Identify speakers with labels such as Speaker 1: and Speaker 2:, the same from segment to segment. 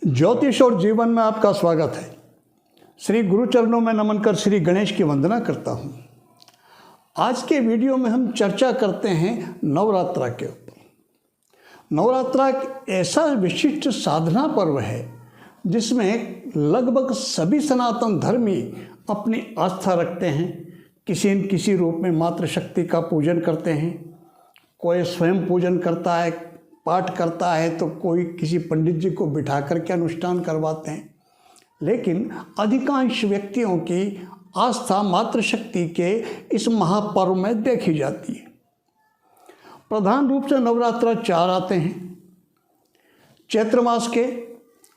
Speaker 1: ज्योतिष और जीवन में आपका स्वागत है। श्री गुरु चरणों में नमन कर श्री गणेश की वंदना करता हूँ। आज के वीडियो में हम चर्चा करते हैं नवरात्रा के ऊपर। नवरात्रा एक ऐसा विशिष्ट साधना पर्व है जिसमें लगभग सभी सनातन धर्मी अपनी आस्था रखते हैं। किसी न किसी रूप में मातृशक्ति का पूजन करते हैं। कोई स्वयं पूजन करता है, पाठ करता है, तो कोई किसी पंडित जी को बिठा करके अनुष्ठान करवाते हैं। लेकिन अधिकांश व्यक्तियों की आस्था मातृशक्ति के इस महापर्व में देखी जाती है। प्रधान रूप से नवरात्र 4 आते हैं। चैत्र मास के,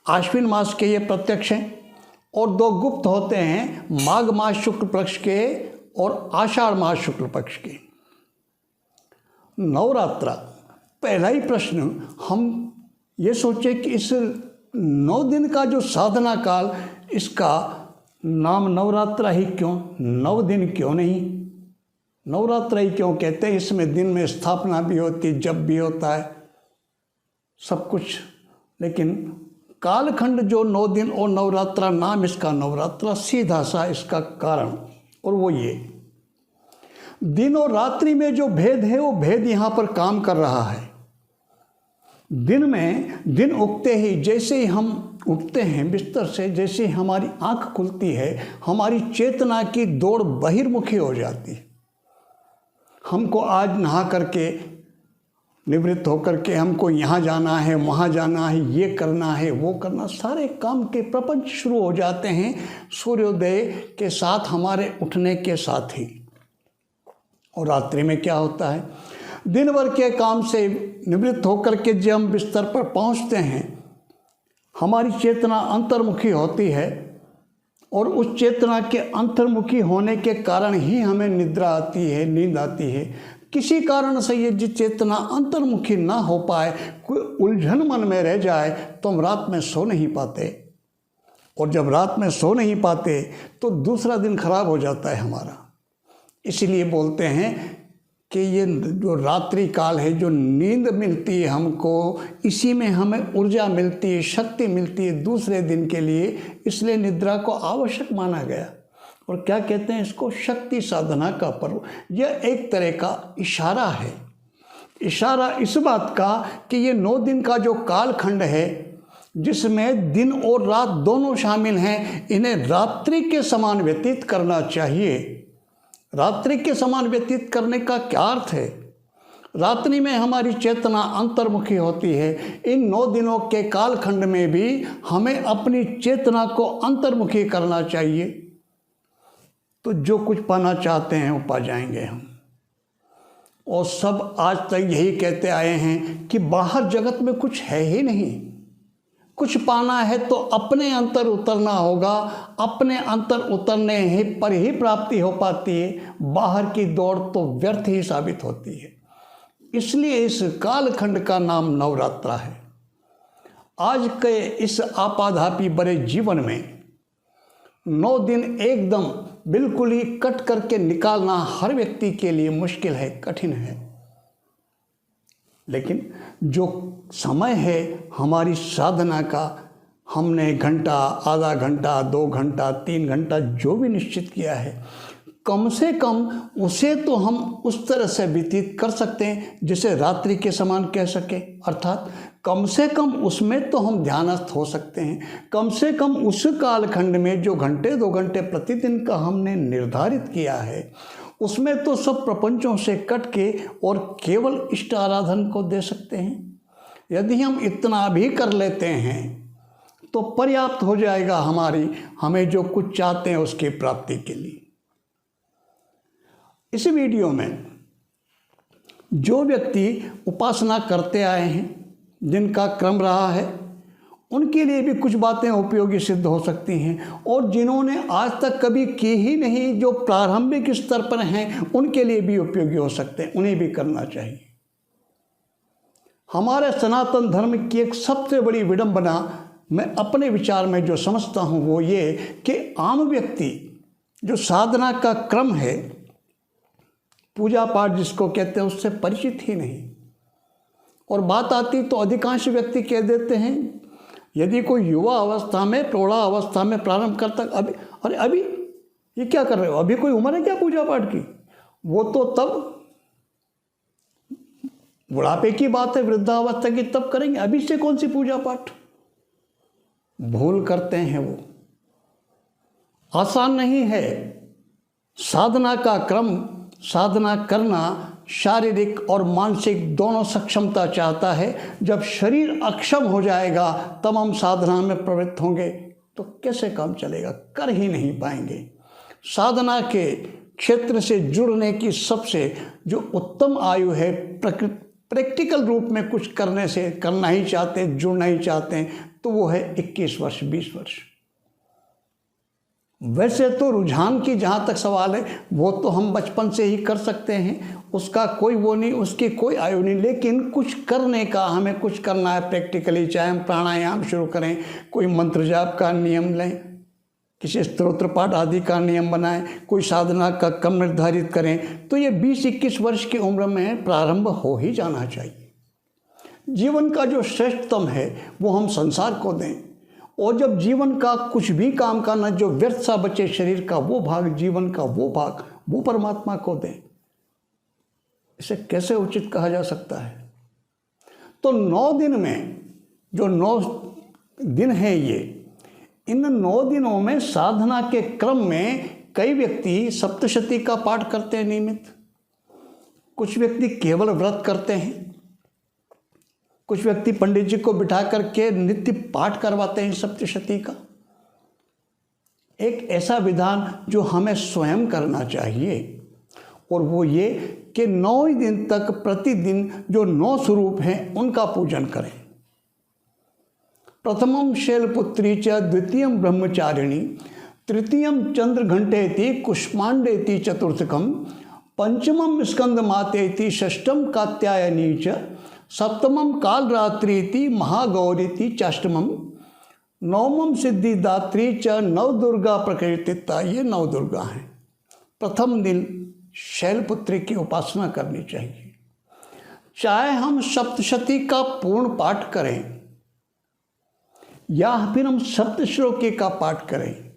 Speaker 1: आश्विन मास के ये प्रत्यक्ष हैं और 2 गुप्त होते हैं, माघ मास शुक्ल पक्ष के और आषाढ़ मास शुक्ल पक्ष के। नवरात्रा, पहला ही प्रश्न हम ये सोचें कि इस 9 दिन का जो साधना काल, इसका नाम नवरात्रा ही क्यों, 9 दिन क्यों नहीं? नवरात्रा ही क्यों कहते हैं? इसमें दिन में स्थापना भी होती है, जप भी होता है, सब कुछ। लेकिन कालखंड जो 9 दिन और नवरात्रा, नाम इसका नवरात्रा, सीधा सा इसका कारण, और वो ये दिन और रात्रि में जो भेद है वो भेद यहाँ पर काम कर रहा है। दिन में, दिन उगते ही, जैसे ही हम उठते हैं बिस्तर से, जैसे ही हमारी आंख खुलती है, हमारी चेतना की दौड़ बहिर्मुखी हो जाती है। हमको आज नहा करके, निवृत्त होकर के हमको यहाँ जाना है, वहाँ जाना है, ये करना है, वो करना, सारे काम के प्रपंच शुरू हो जाते हैं सूर्योदय के साथ, हमारे उठने के साथ ही। और रात्रि में क्या होता है? दिन भर के काम से निवृत्त होकर के जब हम बिस्तर पर पहुंचते हैं, हमारी चेतना अंतर्मुखी होती है और उस चेतना के अंतर्मुखी होने के कारण ही हमें निद्रा आती है, नींद आती है। किसी कारण से ये जो चेतना अंतर्मुखी ना हो पाए, कोई उलझन मन में रह जाए, तो हम रात में सो नहीं पाते। और जब रात में सो नहीं पाते तो दूसरा दिन खराब हो जाता है हमारा। इसलिए बोलते हैं कि ये जो रात्रि काल है, जो नींद मिलती है हमको, इसी में हमें ऊर्जा मिलती है, शक्ति मिलती है दूसरे दिन के लिए। इसलिए निद्रा को आवश्यक माना गया। और क्या कहते हैं इसको? शक्ति साधना का पर्व। यह एक तरह का इशारा है, इशारा इस बात का कि ये 9 दिन का जो कालखंड है, जिसमें दिन और रात दोनों शामिल हैं, इन्हें रात्रि के समान व्यतीत करना चाहिए। रात्रि के समान व्यतीत करने का क्या अर्थ है? रात्रि में हमारी चेतना अंतर्मुखी होती है। इन 9 दिनों के कालखंड में भी हमें अपनी चेतना को अंतर्मुखी करना चाहिए, तो जो कुछ पाना चाहते हैं वो पा जाएंगे हम। और सब आज तक यही कहते आए हैं कि बाहर जगत में कुछ है ही नहीं। कुछ पाना है तो अपने अंतर उतरना होगा। अपने अंतर उतरने ही पर ही प्राप्ति हो पाती है। बाहर की दौड़ तो व्यर्थ ही साबित होती है। इसलिए इस कालखंड का नाम नवरात्रा है। आज के इस आपाधापी बड़े जीवन में 9 दिन एकदम बिल्कुल ही कट करके निकालना हर व्यक्ति के लिए मुश्किल है, कठिन है। लेकिन जो समय है हमारी साधना का, हमने घंटा, आधा घंटा, 2 घंटा, 3 घंटा जो भी निश्चित किया है, कम से कम उसे तो हम उस तरह से व्यतीत कर सकते हैं जिसे रात्रि के समान कह सके। अर्थात कम से कम उसमें तो हम ध्यानस्थ हो सकते हैं। कम से कम उस कालखंड में जो घंटे 2 घंटे प्रतिदिन का हमने निर्धारित किया है, उसमें तो सब प्रपंचों से कट के और केवल इष्ट आराधन को दे सकते हैं। यदि हम इतना भी कर लेते हैं तो पर्याप्त हो जाएगा हमें जो कुछ चाहते हैं उसकी प्राप्ति के लिए। इस वीडियो में जो व्यक्ति उपासना करते आए हैं, जिनका क्रम रहा है, उनके लिए भी कुछ बातें उपयोगी सिद्ध हो सकती हैं। और जिन्होंने आज तक कभी की ही नहीं, जो प्रारंभिक स्तर पर हैं, उनके लिए भी उपयोगी हो सकते हैं। उन्हें भी करना चाहिए। हमारे सनातन धर्म की एक सबसे बड़ी विडंबना मैं अपने विचार में जो समझता हूँ वो ये कि आम व्यक्ति जो साधना का क्रम है, पूजा पाठ जिसको कहते हैं, उससे परिचित ही नहीं। और बात आती तो अधिकांश व्यक्ति कह देते हैं यदि कोई युवा अवस्था में, प्रौढ़ा अवस्था में प्रारंभ करता, अभी ये क्या कर रहे हो, अभी कोई उम्र है क्या पूजा पाठ की? वो तो तब बुढ़ापे की बात है, वृद्धावस्था की, तब करेंगे। अभी से कौन सी पूजा पाठ? भूल करते हैं वो। आसान नहीं है साधना का क्रम। साधना करना शारीरिक और मानसिक दोनों सक्षमता चाहता है। जब शरीर अक्षम हो जाएगा तब हम साधना में प्रवृत्त होंगे तो कैसे काम चलेगा? कर ही नहीं पाएंगे। साधना के क्षेत्र से जुड़ने की सबसे जो उत्तम आयु है, प्रैक्टिकल रूप में कुछ करने से, करना ही चाहते हैं, जुड़ना ही चाहते हैं, तो वो है 21 वर्ष, 20 वर्ष। वैसे तो रुझान की जहाँ तक सवाल है, वो तो हम बचपन से ही कर सकते हैं, उसका कोई वो नहीं, उसकी कोई आयु नहीं। लेकिन कुछ करने का, हमें कुछ करना है प्रैक्टिकली, चाहे हम प्राणायाम शुरू करें, कोई मंत्र जाप का नियम लें, किसी स्तोत्र पाठ आदि का नियम बनाएं, कोई साधना का क्रम निर्धारित करें, तो ये 20-21 वर्ष की उम्र में प्रारंभ हो ही जाना चाहिए। जीवन का जो श्रेष्ठतम है वो हम संसार को दें, और जब जीवन का कुछ भी काम का न जो व्यर्थ सा बचे शरीर का वो भाग, जीवन का वो भाग, वो परमात्मा को दें। इसे कैसे उचित कहा जा सकता है? तो 9 दिन में, जो 9 दिन हैं ये, इन 9 दिनों में साधना के क्रम में कई व्यक्ति सप्तशती का पाठ करते हैं नियमित, कुछ व्यक्ति केवल व्रत करते हैं, कुछ व्यक्ति पंडित जी को बिठा करके नित्य पाठ करवाते हैं सप्तशती का। एक ऐसा विधान जो हमें स्वयं करना चाहिए, और वो ये कि 9 दिन तक प्रतिदिन जो 9 स्वरूप हैं उनका पूजन करें। प्रथमम शैलपुत्री च, द्वितीयम ब्रह्मचारिणी, तृतीयम चंद्रघंटेति, कुष्मांडेति चतुर्थकम, पंचमम स्कंदमातेति, षष्ठम कात्यायनी च, सप्तमम कालरात्रीति, महागौरीति चाष्टमम, नवमम सिद्धिदात्री च, नवदुर्गा प्रकृतिता। ये 9 दुर्गा हैं। प्रथम दिन शैलपुत्री की उपासना करनी चाहिए। चाहे हम सप्तशती का पूर्ण पाठ करें या फिर हम सप्तश्लोकी का पाठ करें,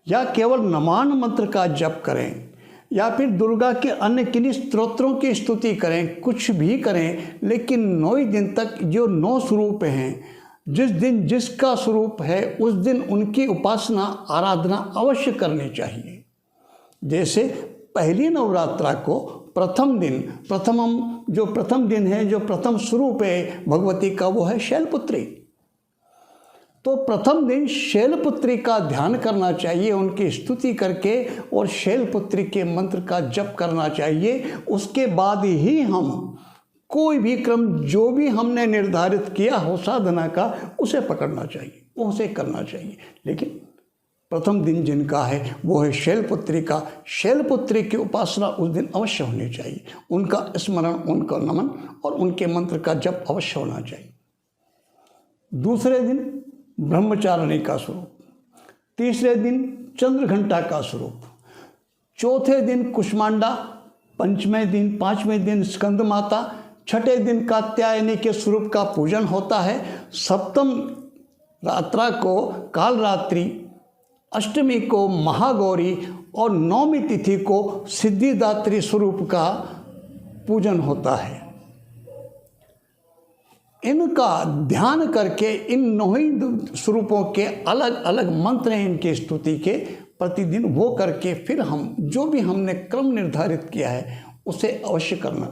Speaker 1: या केवल नमान मंत्र का जप करें, या फिर दुर्गा के अन्य किन्हीं स्तोत्रों की स्तुति करें, कुछ भी करें, लेकिन 9 दिन तक जो 9 स्वरूप हैं, जिस दिन जिसका स्वरूप है उस दिन उनकी उपासना आराधना अवश्य करनी चाहिए। जैसे पहली नवरात्रा को प्रथम दिन है, जो प्रथम स्वरूप है भगवती का, वो है शैलपुत्री। तो प्रथम दिन शैलपुत्री का ध्यान करना चाहिए, उनकी स्तुति करके, और शैलपुत्री के मंत्र का जप करना चाहिए। उसके बाद ही हम कोई भी क्रम जो भी हमने निर्धारित किया हो साधना का, उसे पकड़ना चाहिए, उसे करना चाहिए। लेकिन प्रथम दिन जिनका है वो है शैलपुत्री का, शैलपुत्री की उपासना उस दिन अवश्य होनी चाहिए। उनका स्मरण, उनका नमन और उनके मंत्र का जप अवश्य होना चाहिए। दूसरे दिन ब्रह्मचारिणी का स्वरूप, तीसरे दिन चंद्रघंटा का स्वरूप, चौथे दिन कुष्मांडा, पांचवें दिन स्कंद माता, छठे दिन कात्यायनी के स्वरूप का पूजन होता है। सप्तम रात्रा को कालरात्रि, अष्टमी को महागौरी और नौमी तिथि को सिद्धिदात्री स्वरूप का पूजन होता है। इनका ध्यान करके इन 9 स्वरूपों के अलग अलग मंत्र हैं इनके स्तुति के, प्रतिदिन वो करके फिर हम जो भी हमने क्रम निर्धारित किया है उसे अवश्य करना,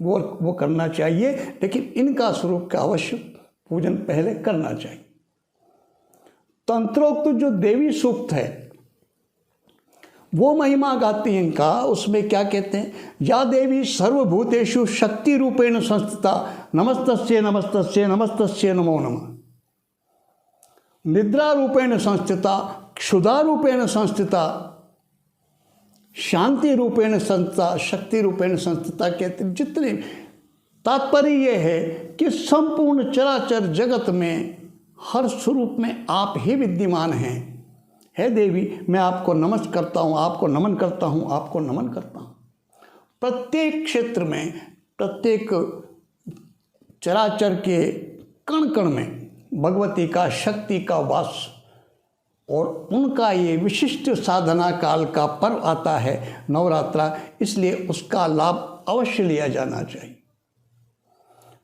Speaker 1: वो करना चाहिए। लेकिन इनका स्वरूप का अवश्य पूजन पहले करना चाहिए। तंत्रोक्त जो देवी सूक्त है वो महिमा गाती हैं इनका। उसमें क्या कहते हैं? या देवी सर्वभूतेषु शक्ति रूपेण संस्थिता, नमस्तस्ये नमस्तस्ये नमस्तस्ये नमो नमः। निद्रा रूपेण संस्थिता, क्षुधा रूपेण संस्थिता, शांति रूपेण संस्थिता, शक्ति रूपेण संस्थिता कहते हैं। जितने तात्पर्य ये है कि संपूर्ण चराचर जगत में हर स्वरूप में आप ही विद्यमान हैं। हे देवी, मैं आपको नमस्कार करता हूँ, आपको नमन करता हूँ, आपको नमन करता हूँ। प्रत्येक क्षेत्र में, प्रत्येक चराचर के कण कण में भगवती का शक्ति का वास और उनका ये विशिष्ट साधना काल का पर्व आता है नवरात्रा, इसलिए उसका लाभ अवश्य लिया जाना चाहिए।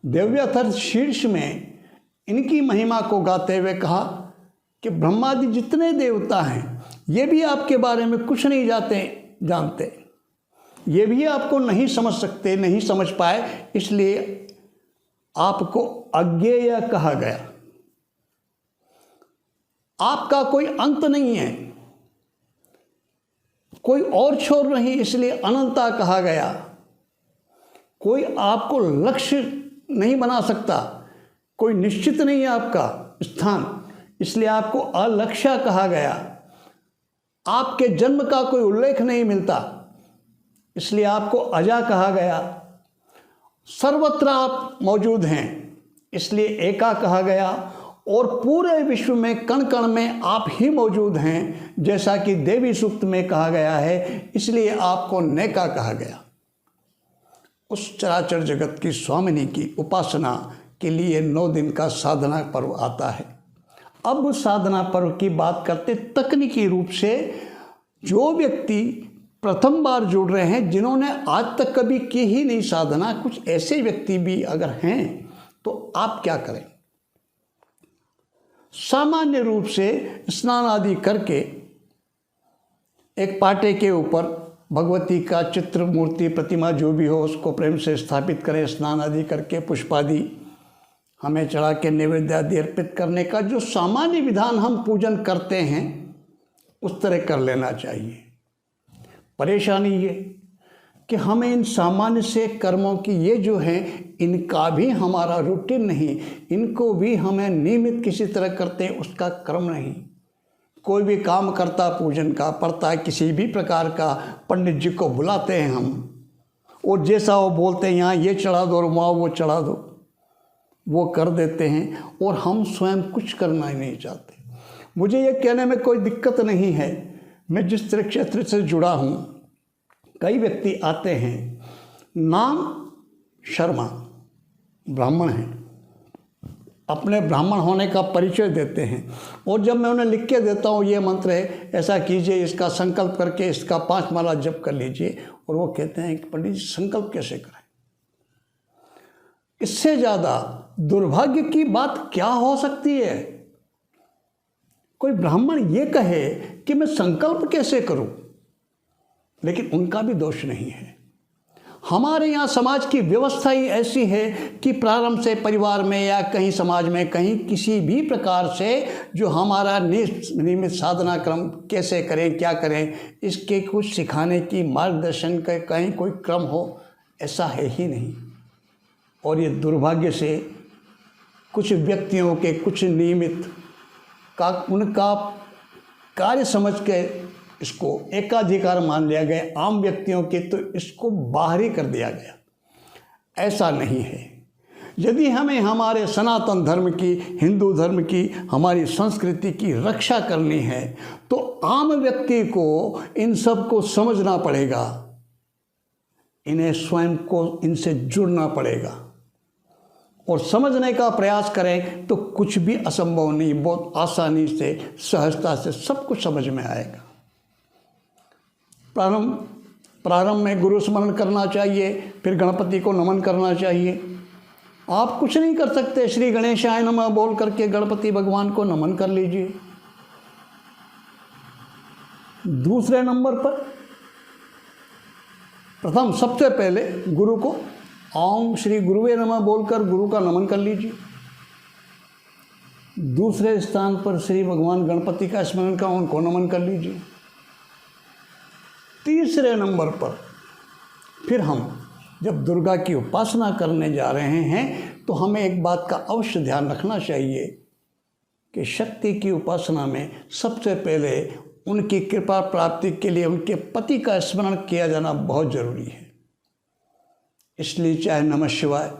Speaker 1: दिव्यथर्थ शीर्ष में इनकी महिमा को गाते हुए कहा कि ब्रह्मादि जितने देवता हैं ये भी आपके बारे में कुछ नहीं जानते, ये भी आपको नहीं समझ सकते, नहीं समझ पाए, इसलिए आपको अज्ञेय कहा गया। आपका कोई अंत नहीं है, कोई और छोर नहीं, इसलिए अनंता कहा गया। कोई आपको लक्ष्य नहीं बना सकता, कोई निश्चित नहीं है आपका स्थान, इसलिए आपको अलक्ष्य कहा गया। आपके जन्म का कोई उल्लेख नहीं मिलता, इसलिए आपको अजा कहा गया। सर्वत्र आप मौजूद हैं, इसलिए एका कहा गया। और पूरे विश्व में कण कण में आप ही मौजूद हैं, जैसा कि देवी सूक्त में कहा गया है, इसलिए आपको नेका कहा गया। उस चराचर जगत की स्वामिनी की उपासना के लिए 9 दिन का साधना पर्व आता है। अब साधना पर्व की बात करते तकनीकी रूप से जो व्यक्ति प्रथम बार जुड़ रहे हैं, जिन्होंने आज तक कभी की ही नहीं साधना, कुछ ऐसे व्यक्ति भी अगर हैं तो आप क्या करें। सामान्य रूप से स्नान आदि करके एक पाटे के ऊपर भगवती का चित्र, मूर्ति, प्रतिमा जो भी हो उसको प्रेम से स्थापित करें। स्नान आदि करके पुष्पादि हमें चढ़ा के नैवेद्य आदि अर्पित करने का जो सामान्य विधान हम पूजन करते हैं उस तरह कर लेना चाहिए। परेशानी ये कि हमें इन सामान्य से कर्मों की ये जो हैं इनका भी हमारा रूटीन नहीं, इनको भी हमें नियमित किसी तरह करते हैं उसका क्रम नहीं। कोई भी काम करता पूजन का पड़ता है, किसी भी प्रकार का पंडित जी को बुलाते हैं हम, और जैसा वो बोलते हैं यहाँ ये चढ़ा दो और वहाँ वो चढ़ा दो, वो कर देते हैं और हम स्वयं कुछ करना ही नहीं चाहते। मुझे ये कहने में कोई दिक्कत नहीं है, मैं जिस तरह क्षेत्र से जुड़ा हूँ, कई व्यक्ति आते हैं, नाम शर्मा, ब्राह्मण हैं, अपने ब्राह्मण होने का परिचय देते हैं, और जब मैं उन्हें लिख के देता हूँ ये मंत्र है, ऐसा कीजिए, इसका संकल्प करके इसका 5 माला जप कर लीजिए, और वो कहते हैं कि पंडित जी संकल्प कैसे करें। इससे ज़्यादा दुर्भाग्य की बात क्या हो सकती है। कोई ब्राह्मण ये कहे कि मैं संकल्प कैसे करूं, लेकिन उनका भी दोष नहीं है। हमारे यहाँ समाज की व्यवस्था ही ऐसी है कि प्रारंभ से परिवार में या कहीं समाज में कहीं किसी भी प्रकार से जो हमारा नियमित साधना क्रम कैसे करें, क्या करें, इसके कुछ सिखाने की मार्गदर्शन का कहीं कोई क्रम हो, ऐसा है ही नहीं। और ये दुर्भाग्य से कुछ व्यक्तियों के कुछ नियमित का उनका कार्य समझ के इसको एकाधिकार मान लिया गया, आम व्यक्तियों के तो इसको बाहरी कर दिया गया। ऐसा नहीं है। यदि हमें हमारे सनातन धर्म की, हिंदू धर्म की, हमारी संस्कृति की रक्षा करनी है तो आम व्यक्ति को इन सब को समझना पड़ेगा, इन्हें स्वयं को इनसे जुड़ना पड़ेगा, और समझने का प्रयास करें तो कुछ भी असंभव नहीं, बहुत आसानी से, सहजता से सब कुछ समझ में आएगा। प्रारंभ में गुरु स्मरण करना चाहिए, फिर गणपति को नमन करना चाहिए। आप कुछ नहीं कर सकते, श्री गणेशाय नमः बोल करके गणपति भगवान को नमन कर लीजिए। दूसरे नंबर पर प्रथम सबसे पहले गुरु को ओम श्री गुरुवे नमः बोलकर गुरु का नमन कर लीजिए। दूसरे स्थान पर श्री भगवान गणपति का स्मरण का उनको नमन कर लीजिए। तीसरे नंबर पर फिर हम जब दुर्गा की उपासना करने जा रहे हैं तो हमें एक बात का अवश्य ध्यान rखना चाहिए कि शक्ति की उपासना में सबसे पहले उनकी कृपा प्राप्ति के लिए उनके पति का स्मरण किया जाना बहुत ज़रूरी है। इसलिए चाहे नमः शिवाय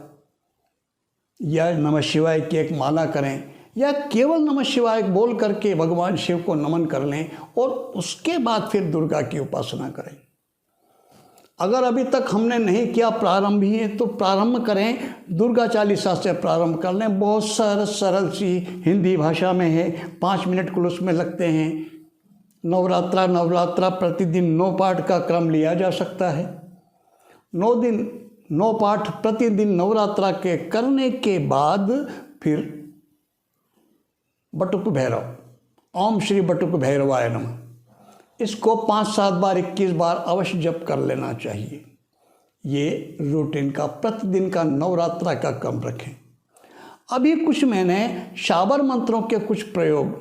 Speaker 1: या नमः शिवाय की एक माला करें या केवल नमः शिवाय बोल करके भगवान शिव को नमन कर लें और उसके बाद फिर दुर्गा की उपासना करें। अगर अभी तक हमने नहीं किया प्रारंभ ही है तो प्रारंभ करें, दुर्गा चालीसा से प्रारंभ कर लें। बहुत सरल सी हिंदी भाषा में है, 5 मिनट कुल उसमें लगते हैं। नवरात्रा प्रतिदिन 9 पाठ का क्रम लिया जा सकता है। 9 दिन 9 पाठ प्रतिदिन नवरात्रा के करने के बाद फिर बटुक भैरव, ओम श्री बटुक भैरवाय नमः, इसको 5-7 बार 21 बार अवश्य जप कर लेना चाहिए। ये रूटीन का प्रतिदिन का नवरात्रा का क्रम रखें। अभी कुछ मैंने शाबर मंत्रों के कुछ प्रयोग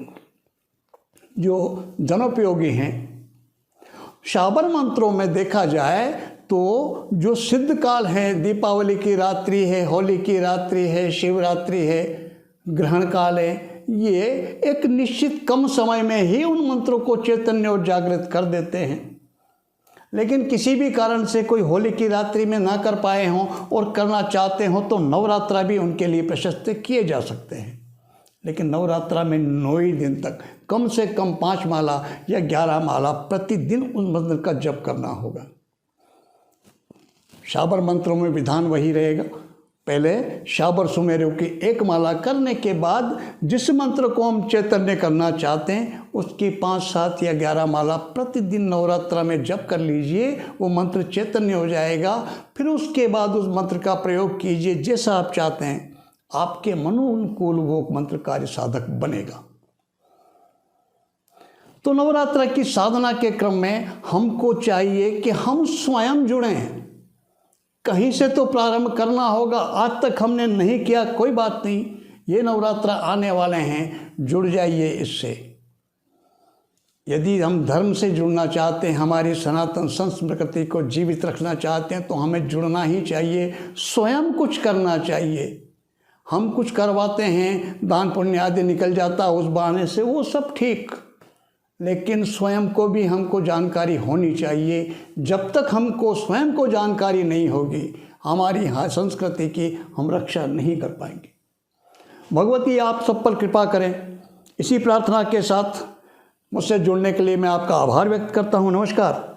Speaker 1: जो जनोपयोगी हैं। शाबर मंत्रों में देखा जाए तो जो सिद्ध काल है, दीपावली की रात्रि है, होली की रात्रि है, शिवरात्रि है, ग्रहण काल है, ये एक निश्चित कम समय में ही उन मंत्रों को चैतन्य और जागृत कर देते हैं। लेकिन किसी भी कारण से कोई होली की रात्रि में ना कर पाए हों और करना चाहते हों तो नवरात्रा भी उनके लिए प्रशस्त किए जा सकते हैं। लेकिन नवरात्रा में 9 ही दिन तक कम से कम 5 माला या 11 माला प्रतिदिन उस मंत्र का जप करना होगा। शाबर मंत्रों में विधान वही रहेगा। पहले शाबर सुमेरु की 1 माला करने के बाद जिस मंत्र को हम चैतन्य करना चाहते हैं उसकी 5, 7 या 11 माला प्रतिदिन नवरात्रा में जप कर लीजिए, वो मंत्र चैतन्य हो जाएगा। फिर उसके बाद उस मंत्र का प्रयोग कीजिए जैसा आप चाहते हैं, आपके मनोनुकूल वो मंत्र कार्य साधक बनेगा। तो नवरात्रा की साधना के क्रम में हमको चाहिए कि हम स्वयं जुड़ें। कहीं से तो प्रारंभ करना होगा। आज तक हमने नहीं किया, कोई बात नहीं, ये नवरात्रा आने वाले हैं, जुड़ जाइए इससे। यदि हम धर्म से जुड़ना चाहते हैं, हमारी सनातन संस्कृति को जीवित रखना चाहते हैं तो हमें जुड़ना ही चाहिए, स्वयं कुछ करना चाहिए। हम कुछ करवाते हैं, दान पुण्य आदि निकल जाता है उस बहाने से, वो सब ठीक, लेकिन स्वयं को भी हमको जानकारी होनी चाहिए। जब तक हमको स्वयं को जानकारी नहीं होगी, हमारी संस्कृति की हम रक्षा नहीं कर पाएंगे। भगवती आप सब पर कृपा करें। इसी प्रार्थना के साथ मुझसे जुड़ने के लिए मैं आपका आभार व्यक्त करता हूँ। नमस्कार।